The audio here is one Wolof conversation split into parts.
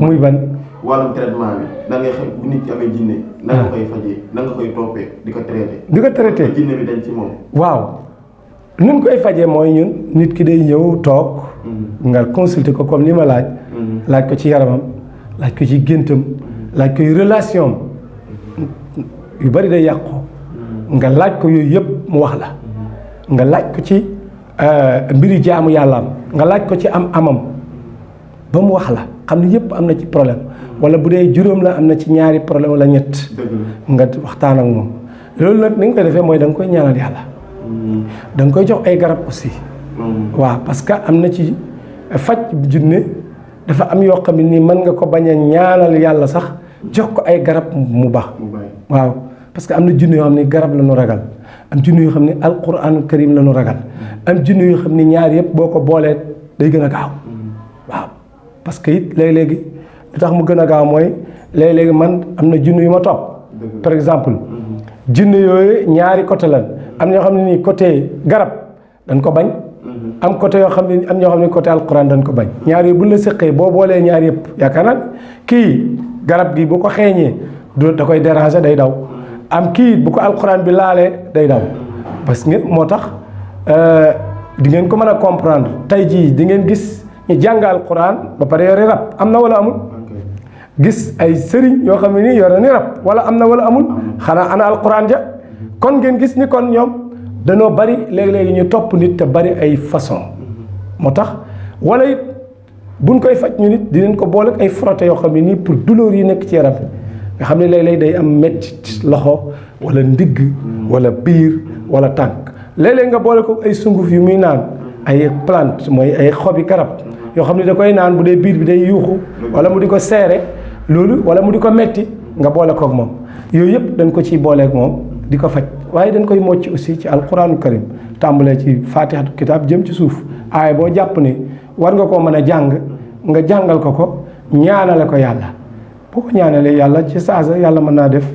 muy ban. wàllum traitement bi da ngay xam bu nit ki amee jinne na nga koy fajee na nga koy toppee di ko traité jinne bi dañ ci moom. waaw ni ñu koy fajee mooy ñun nit ki day ñëw toog nga consulter ko comme ni ma laaj ko ci yaramam laaj ko ci géntam laaj ko relation yu bari day yàqu nga laaj ko yooyu yëpp mu wax la nga laaj ko ci mbiri jaamu yàllaam nga laaj ko ci amam ba mu wax la xam ne yëpp am na ci problème wala bu dee juróom la am na ci ñaari problème wala ñett nga waxtaan ak moom loolu nag ni nga koy defee mooy da nga koy ñaanal yàlla da nga koy jox ay garab aussi waaw parce que am na ci faj junne dafa am yoo xam ne nii mën nga ko bañ a ñaanal yàlla sax jox ko ay garab mu baax waaw parce que am na junne yoo xam ne garab la ñu ragal am junne yoo xam ne alquran karim la ñu ragal am junne yoo xam ne ñaar yëpp boo ko boolee day gën a gaaw waaw parce que it léegi-léegi li tax mu gën a gaaw mooy léegi-léegi man am na junne yu ma topp par exemple junne yooyu ñaari côté lan am ñoo xam ne nii côté garab dañ ko bañ am côté yoo xam ne am ñoo xam ne côté alquran dañ ko bañ ñaar yooyu buñ la séqee boo boolee ñaar yëpp yaakaar naa kii garab gi bu ko xeeñee da koy déranger day daw am kii bu ko alquran bi laalee day daw parce que moo tax di ngeen ko mën a comprendre tey jii di ngeen gis ñu jàng alquran ba pare yore rab am na wala amul gis ay sëriñ yoo xam ne nii yore ni rab wala am na wala amul xanaa ana alquran ja kon ngeen gis ni kon ñoom danoo bari léegi-léegi ñu topp nit te bari ay façon moo tax wala it buñ koy faj ñu nit dinañ ko boole ak ay frotté yoo xam ne nii pour douleur yi nekk ci yaram nga xam ne léeg-léeg day am mettit loxo wala ndigg wala biir wala tànk léeg-léeg nga boole ko ay sunguf yu muy naan ay plante mooy ay xobi garab yoo xam ne da koy naan bu dee biir bi day yuuxu wala mu di ko seere loolu wala mu di ko metti nga boole kook moom yooyu yëpp dañ ko ciy booleek moom di ko faj waaye dañ koy mocc aussi ci alquranu karim tàmbalee ci fatihatu kitab jëm ci suuf aaya boo jàpp ne war nga koo mën a jàng nga jàngal ko ñaanale ko yàlla boo ko ñaanalee yàlla ci saasa yàlla mën naa def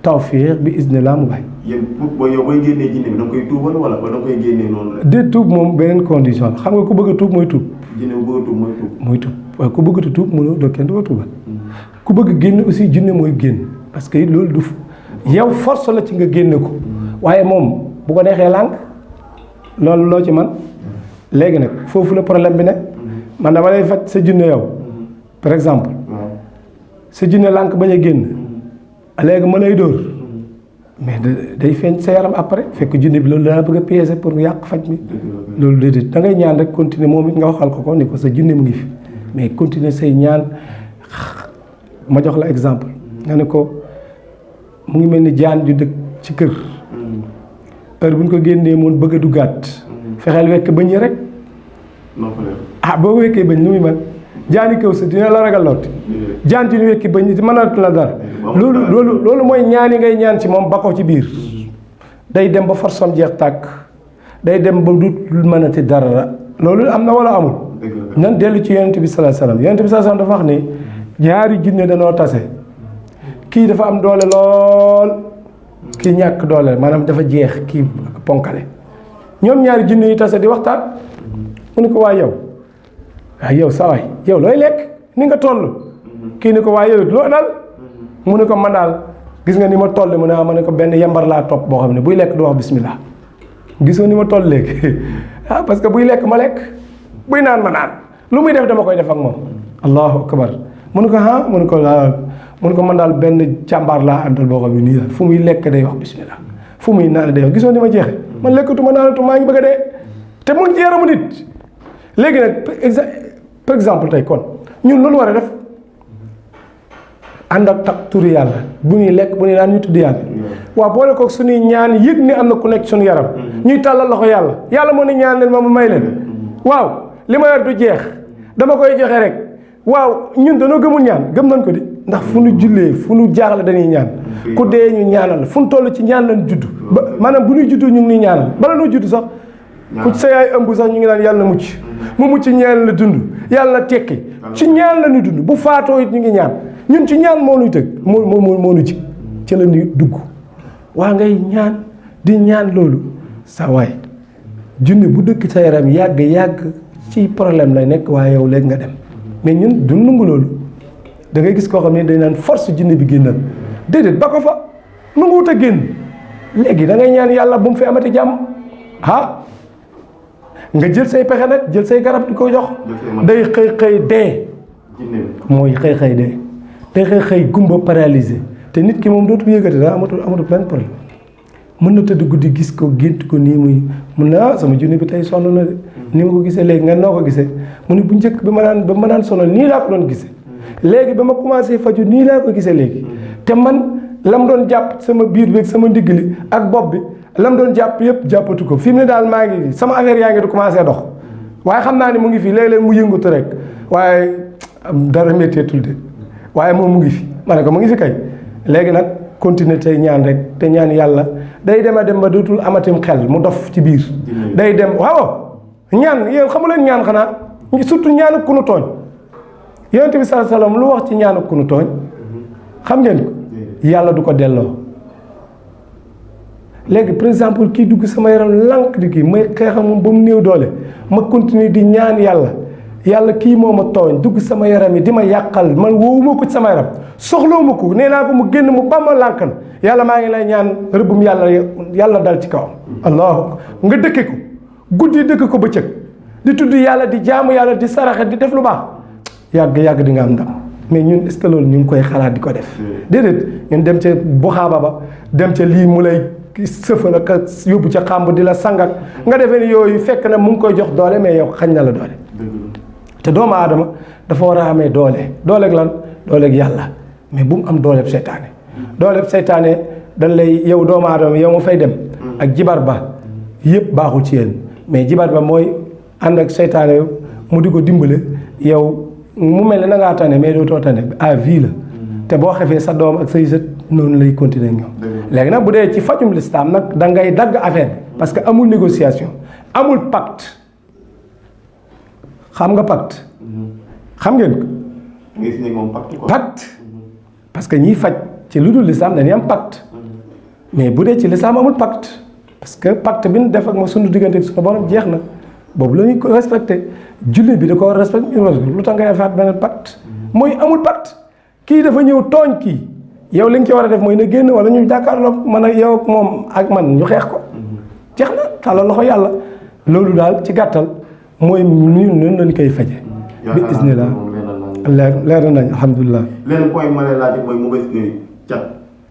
tawfiq bi iznillah mu bay yéen pour yow booy génnee jinne bi da nga koy tuubal wala da nga koy génnee noonu la. de tuub moom beneen condition xam nga ku bëgg a tuub mooy tuub. jinne bu bëgg a tuub mooy tuub. mooy tuub waaye ku bëgg a tuub mënoo doo kenn du ko tuubal. ku bëgg génn aussi jinne mooy génn parce que loolu du yow force la ci nga génne ko waaye moom bu ko neexee lànk loolu loo ci man léegi nag foofu la problème bi ne man dama lay faj sa jinne yow par exemple sa jinne lànk bañ a génn léegi ma lay dóor mais day feeñ sa yaram après fekk jinne bi loolu dana bëgg a piéger pour yàq faj mi loolu déedéet da ngay ñaan rek continuer moom it nga waxal ko ni ko sa jinne mu ngi fi mais continuer say ñaan ma jox la exemple nga ne ko mu ngi mel ni jaan ju dëkk ci kër heure bu ñu ko génnee moom bëgg a duggaat fexeel wekk bëñ yi rek boo wekkee bëñ nu muy mel jaani kaw sa dina la ragal lool jaan ci ñu wekki bëñ mënatu la dara loolu mooy ñaan yi ngay ñaan ci moom ba ko ci biir day dem ba forsom jeex tàkk day dem ba du mënati dara loolu am na wala amul nan dellu ci yonent bi sallallahu alayhi wasallam yonent bi sallallahu alayhi wasallam dafa wax ni ñaari jinne danoo tase kii dafa am doole lool kii ñàkk doole maanaam dafa jeex kii ponkale ñoom ñaari jinne yi tase di waxtaan mu ni ko waa yow sa waay yow looy lekk ni nga toll kii ni ko waa yow loo dal mu ne ko man daal gis nga ni ma toll mu ne ma ne ko benn yambar laa topp boo xam ne buy lekk du wax bismillah gisoo ni ma toll léegi parce que buy lekk ma lekk buy naan ma naan lu muy def dama koy def ak moom allahu akbar mu ne ko mu ne ko man daal benn càmbaar laa àndal boo xam ne nii fu muy lekk day wax bismillah fu muy naan day wax gisoo ni ma jeexe man lekkatuma naanatu maa ngi bëgg a dee te mu ngi ci yaramu nit léegi nag par exemple tey kon ñun loolu war a def ànd ak tak turi yàlla bu ñuy lekk bu ñuy naan ñu tudd yàlla waaw boole ko suñuy ñaan yëg ni am na ku nekk suñu yaram ñuy tàllal loxo yàlla moo ni ñaan leen ma may leen waaw li ma yor du jeex dama koy joxe rek waaw ñun dañoo gëmul ñaan gëm nañ ko di ndax fu nu jullee fu nu jaaxle dañuy ñaan ku dee ñu ñaanal fu nu toll ci ñaan lañ judd ba maanaam bu ñuy judd ñu ngi nii ñaanal bala noo judd sax ku sa yaay ëmb sax ñu ngi naan yàlla na mucc mu mucc ñaan la dund yàlla na tekki ci ñaan la ñu dund bu faatoo it ñu ngi ñaan ñun ci ñaan moo nuy tëgg moo nu ji ci la ñuy dugg waa ngay ñaan di ñaan loolu sa waay junne bu dëkk sa yaram yàgg ci problème lay nekk waaye yow léegi nga dem mais ñun du nangu loolu da ngay gis koo xam ne day naan force jinne bi génnal déedéet ba ko fa nanguwut a génn léegi da ngay ñaan yàlla bu mu fi amati jàmm nga jël say pexe nag jël say garab di ko jox day xëy dee mooy xëy dee day xëy gumba paralysé te nit ki moom dootul yëgati daa amatul benn problème mën na tëdd guddi gis ko gént ko nii muy mun na sama junni bi tey sonn na de ni ma ko gisee léegi nga noo ko gisee mu ne bu njëkk bi ma daan sonal nii laa ko doon gisee léegi ba ma commencé faju nii laa ko gisee léegi te man lam doon jàpp sama biir bi sama ndigg li ak bopp bi lam doon jàpp yëpp jàppatu ko fi mu ne daal maa ngi sama affaire yaa ngi di commencé dox waaye xam naa ne mu ngi fi léeg-léeg mu yëngatu rek waaye dara métteetul de waaye moom mu ngi fi ma ne ko mu ngi fi kay léegi nag continuer tey ñaan rek te ñaan yàlla day dem a dem ba dootul amatim xel mu dof ci biir day dem waaw ñaan yéen xamu leen ñaan xanaa surtout ñaanu ku nu tooñ yonent bi sallallahu alayhi wasallam lu wax ci ñaanu ku nu tooñ xam ngeen ko yàlla du ko delloo léegi par exemple kii dugg sama yaram lànk di kii may xeexam moom ba mu néew doole ma continuer di ñaan yàlla kii moo ma tooñ dugg sama yaram yi di ma yàqal man woowuma ko ci sama yaram soxloo ma ko nee naa ko mu génn mu ba ma lànk na yàlla maa ngi lay ñaan rëbbum yàlla dal ci kawam allahu nga dëkke ko guddi dëkk ko bëccëg di tudd yàlla di jaamu yàlla di saraxe di def lu baax yàgg di nga am ndam mais ñun est-ce que loolu ñu ngi koy xalaat di ko def déedéet ñun dem ca buxaaba ba dem ca lii mu lay sëfal ak yóbbu ca xàmb di la sangat nga defee ni yooyu fekk na mu ngi koy jox doole mais yow xañ na la doole te doomu aadama dafa war a amee dooleeg lan dooleeg yàlla mais bu mu am dooleeb seytaane dañ lay yow doomu aadama yow ma fay dem ak jibar ba yëpp baaxul ci yéen mais jibar ba mooy ànd ak seytaane mu di ko dimbale yow mu mel ne na ngaa tane mais dootoo tane à vie la te boo xefee sa doom ak say sët noonu lay continuer ñoom léegi nag bu dee ci fajum lislaam nag da ngay dagg affaire bi parce que amul négociation amul pacte xam nga pacte xam ngeen ko pacte parce que ñiy faj ci lu dul lislaam dañuy am pacte mais bu dee ci lislaam amul pacte parce que pacte bi ñu def ak ma sunu diggante ak sunu borom jeex na boobu la ñuy ko respecté jullit bi da ko war a respecté lu tax ngay defaat beneen pacte mooy amul pacte kii dafa ñëw tooñ kii yow li nga ci war a def mooy na génn wala ñu jàkkaarloo man ak yow ak moom ak man ñu xeex ko jeex na tàllal loxo yàlla loolu daal ci gàttal mooy ñun noonu lañ koy faje bi isnillah leer nañ alhamdulilah leneen point ma lay laaj mooy mu bés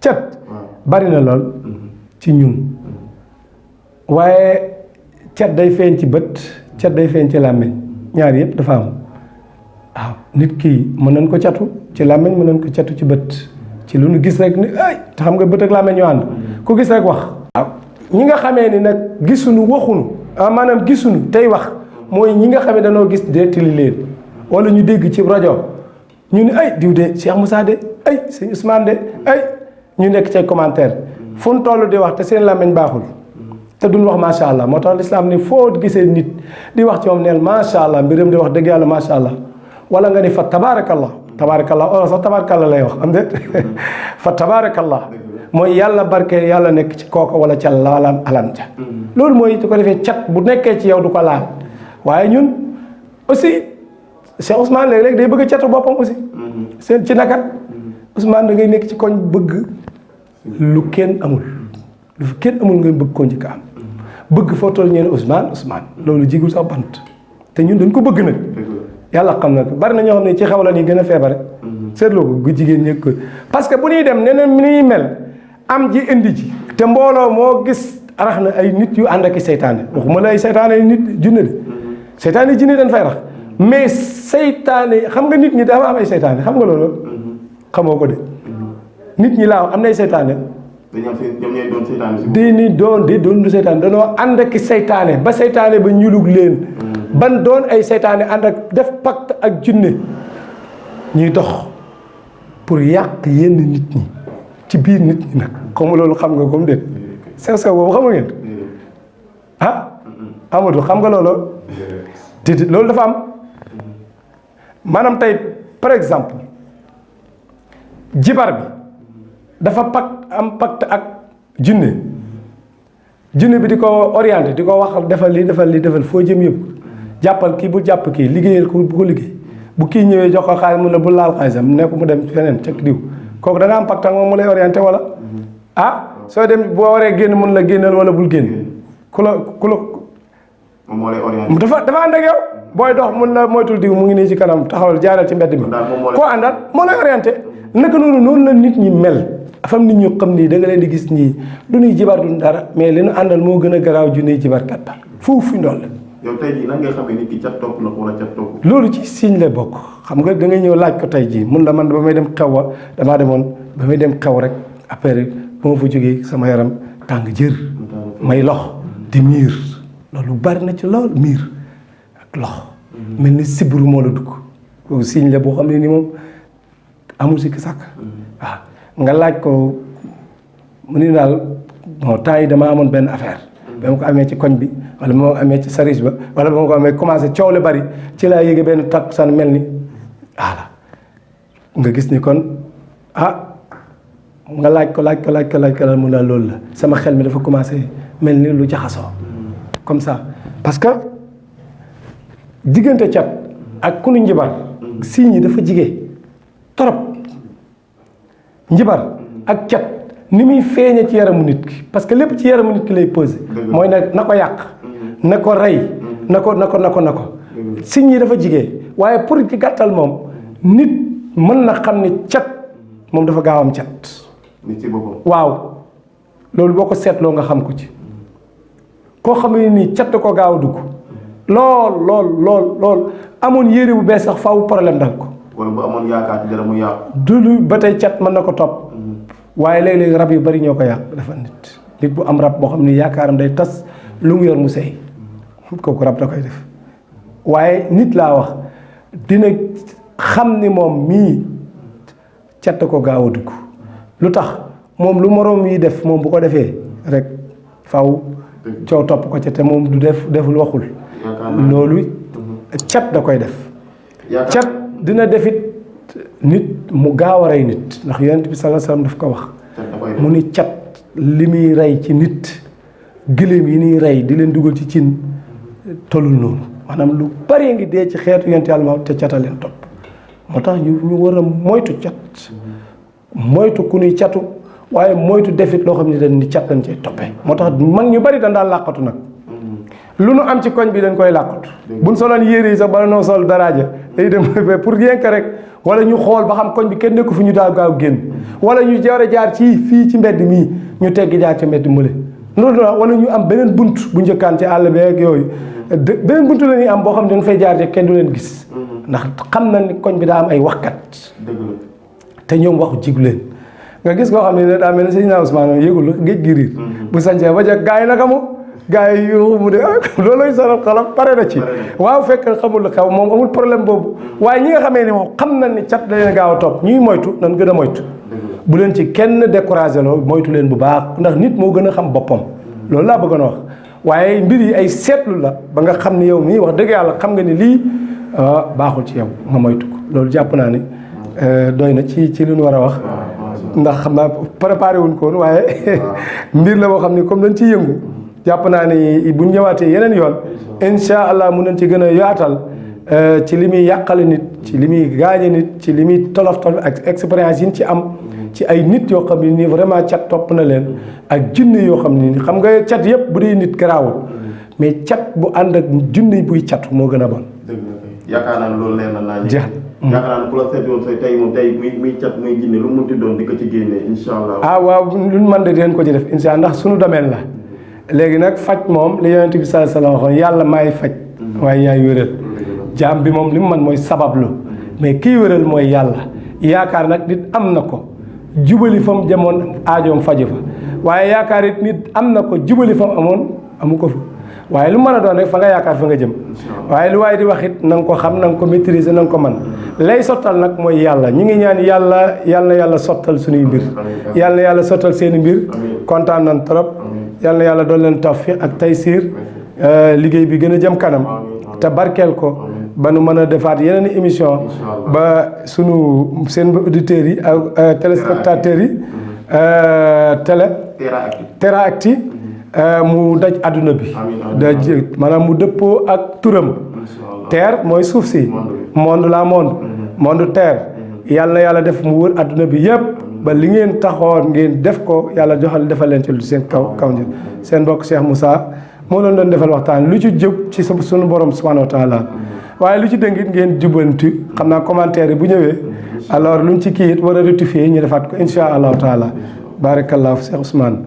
cat bari na lool ci ñun waaye cat day feeñ ci bët cat day feeñ ci làmmiñ ñaar yëpp dafa am waaw nit ki mën nañ ko catu ci làmmiñ mën nañ ko catu ci bët ci lu nu gis rek ni ay te xam nga bët ak làmmiñ ñu ànd ku gis rek wax waaw ñi nga xamee ni nag gisuñu waxuñu maanaam gisuñu tey wax mooy ñi nga xamee danoo gis deetili leen wala ñu dégg ci rajo ñu ne ay diw de Cheikh Moussa de ay sëñ Ousmane de ay ñu nekk ci commentaire fu mu toll di wax te seen làmmiñ baaxul te duñ wax macha allah moo tax lislaam ni foo gisee nit di wax ci moom neel macha allah mbiram di wax dëgg yàlla macha allah wala nga ni fa tabaarakallah wala sax tabaarakallah lay wax am de fa tabaarakallah mooy yàlla barke yàlla nekk ci kooka wala ca laalam alam ja loolu mooy su ko defee cat bu nekkee ci yow du ko laal waaye ñun aussi Cheikh Ousmane léeg-léeg day bëgg a catu boppam aussi seen ci naka Ousmane da ngay nekk ci koñ bëgg lu kenn amul ngay bëgg koo njëkk am bëgg foo toll ñeen Ousmane loolu jigul sax bant te ñun dañ ko bëgg nag yàlla xam na ko bari na ñoo xam ne ci xew la ni gën a feebare seetloo ko gu jigéen ñëg ko parce que bu ñuy dem neneen mi ñuy mel am ji indi ji te mbooloo moo gis arax na ay nit yu ànd ak i seytaane waxuma la ay seytaane nit junne de seytaane jinne dañ fay rax mais seytaane xam nga nit ñi dafa am ay seytaane xam nga loolu xamoo ko de nit ñi laa am nay seytaane di doon seytaane danoo ànd ak seytaane ba seytaane ba ñulug leen ban doon ay seytaane ànd ak def pacte ak jinne ñuy dox pour yàq yenn nit ñi ci biir nit ñi nag comme loolu xam nga comme déet sew boobu xam nga ngeen Amadou xam nga loolu déedéet loolu dafa am maanaam tey par exemple jibar bi dafa pacte ak jinne bi di ko orienté di ko wax defal lii defal foo jëm yëpp jàppal kii bu jàpp kii liggéeyal ko bu ko liggéey bu kii ñëwee jox ko xaalis mu ne bu laal xaalisam ne ko mu dem feneen ca diw kooku da nga am pacte ak moom mu lay orienté wala soo dem boo waree génn mun la génnal wala bul génn ku la moom moo lay orienté. dafa ànd ak yow booy dox mun la moytul diw mu ngi nii ci kanam taxawal jaaral ci mbedd mi koo àndal moo lay orienté naka noonu la nit ñi mel afam nit ñu xam nii da nga leen di gis nii du ñuy jibar du dara mais li ñu àndal moo gën a garaaw ju nuy jibarkat ba foofu ndool la yow tey jii nan ngay xamee nit ki cat topp na ko wala cat topp loolu ci signe la bokk xam nga da ngay ñëw laaj ko tey jii mun la man ba may dem xew wa damaa demoon ba may dem xew rek après ba ma fa jógee sama yaram tàng jër may lox di miir loolu bari na ci lool miir ak lox mel ni sibru moo la dugg loolu signe la boo xam ne ni moom amul si ki sàkk waaw nga laaj ko mu ni daal bon temps yi dama amoon benn affaire ba ma ko amee ci koñ bi wala ba ma ko amee ci service ba wala ba ma ko amee commencé coow le bari ci laa yéege benn takkusaan mel ni voilà nga gis ni kon nga laaj ko mu la loolu la sama xel mi dafa commencé mel ni lu jaxasoo comme ça parce que diggante cat ak ku nu njibar signes yi dafa jigee trop njibar ak cat ni muy feeñe ci yaramu nit ki parce que lépp ci yaramu nit ki lay posé mooy na ko yàq na ko rey na ko signes yi dafa jigee waaye pour ci gàttal moom nit mën na xam ni cat moom dafa gaaw am cat nit ci boppam waaw loolu boo ko seetloo nga xam ko ci koo xam ne nii cat ko gaaw a dugg lool amoon yére bu bees sax faaw problème dal ko wala bu amoon yaakaar ci dara mu yàqu du ba tey cat mën na ko topp waaye léeg-léeg rab yu bari ñoo ko yàq dafa nit bu am rab boo xam ne yaakaaram day tas lu mu yor mu sey kooku rab da koy def waaye nit laa wax dina xam ni moom mii cat ko gaaw a dugg lu tax moom lu moroom yi def moom bu ko defee rek faw coow topp ko ca te moom du deful waxul loolu cat da koy def cat dina defit nit mu gaaw a rey nit ndax yonent bi sallallahu alayhi wasallam daf ko wax mu ni cat li muy rey ci nit gëléem yi ñuy rey di leen dugal ci cin tolul noonu maanaam lu bari ngi dee ci xeetu yonent yàlla ma te cata leen topp moo tax ñu war a moytu cat moytu ku ñuy catu waaye moytu defit loo xam ne dañ ni cat dañ cay toppee moo tax mag ñu bari dañ daal làqatu nag lu nu am ci koñ bi dañ koy làqatu buñ soloon yére yi sax bala noo sol daraaja day dem pour rien que rek wala ñu xool ba xam koñ bi kenn nekku fi ñu daal gaaw génn wala ñu jaar fii ci mbedd mii ñu teggi jaar ci mbedd mële loolu wala ñu am beneen bunt bu njëkkaan ci àll bi ak yooyu beneen bunt la ñuy am boo xam ne dañ fay jaar kenn du leen gis ndax xam na ni koñ bi daa am ay waxkat te ñoom waxu jigu leen nga gis koo xam ne daa mel ne Seydina Ousmane yëgul géej gi riir bu sañcee ba jeg gaa yi naka mu gaa yi yu mu de looloy sonal xalam pare na ci waaw fekk xamul lu xew moom amul problème boobu waaye ñi nga xamee ni moom xam na ni cat da leen gaaw a topp ñuy moytu nan gën a moytu bu leen ci kenn découragé loo moytu leen bu baax ndax nit moo gën a xam boppam loolu laa bëggoon a wax waaye mbir yi ay seetlu la ba nga xam ni yow mii wax dëgg yàlla xam nga ni lii baaxul ci yow nga moytu ko loolu jàpp naa ni doy na ci li ñu war a wax ndax xam naa préparé wuñ ko woon waaye mbir la boo xam ni comme dañ ciy yëngu jàpp naa ni bu ñu ñëwaatee yeneen yoon incha allah mun nañ ci gën a yaatal ci li muy yàqale nit ci li muy gaañe nit ci li muy tolof ak expérience yi ñu ci am ci ay nit yoo xam ne nii vraiment cat topp na leen ak junni yoo xam ne nii xam nga cat yëpp bu dee nit garaawul mais cat bu ànd ak junni buy catu moo gën a bon. yaakaar naa ne loolu leer na naa jeex yaakaar naa ne ku la seet woon tey moom tey muy cat muy jinne lu mu munti doon di ko ci génnee incha allah. waaw lu ñu mën de dinañ ko ci def incha allah ndax suñu domaine la léegi nag faj moom li yonent bi sallallahu alayhi wasallam waxoon yàlla maay faj waaye yaay wéral jaam bi moom li mu mën mooy sabablu mais kii wéral mooy yàlla yaakaar nag nit am na ko jubali fa mu jamoon aajoom faju fa waaye yaakaar it nit am na ko jubali fa mu amoon amu ko fa waaye lu mën a doon rek fa nga yaakaar fa nga jëm waaye lu waaye di wax it na nga ko xam na nga ko maîtriser na nga ko man lay sottal nag mooy yàlla ñu ngi ñaan yàlla sottal suñuy mbir yàlla sottal seeni mbir kontaan nañ trop yàlla doon leen tawfiq ak taysiir liggéey bi gën a jëm kanam te barkeel ko ba nu mën a defaat yeneen émission ba seen auditeurs yi ak téléspectateurs yi Terra-Actu mu daj àdduna bi maanaam mu dëppoo ak turam terre mooy suuf si. monde monde terre. yàlla na yàlla def mu wër adduna bi yëpp. ba li ngeen taxoon ngeen def ko yàlla defal leen ci lu seen kaw njël seen mbokk Cheikh Moussa moo leen doon defal waxtaan lu ci jub ci suñu borom subhanahu wa taala waaye lu ci dëngit ngeen jubanti xam naa commentaire yi bu ñëwee alors luñ ci kii it war a rectifier ñu defaat ko insha allahu taala barakallahu Cheikh Ousmane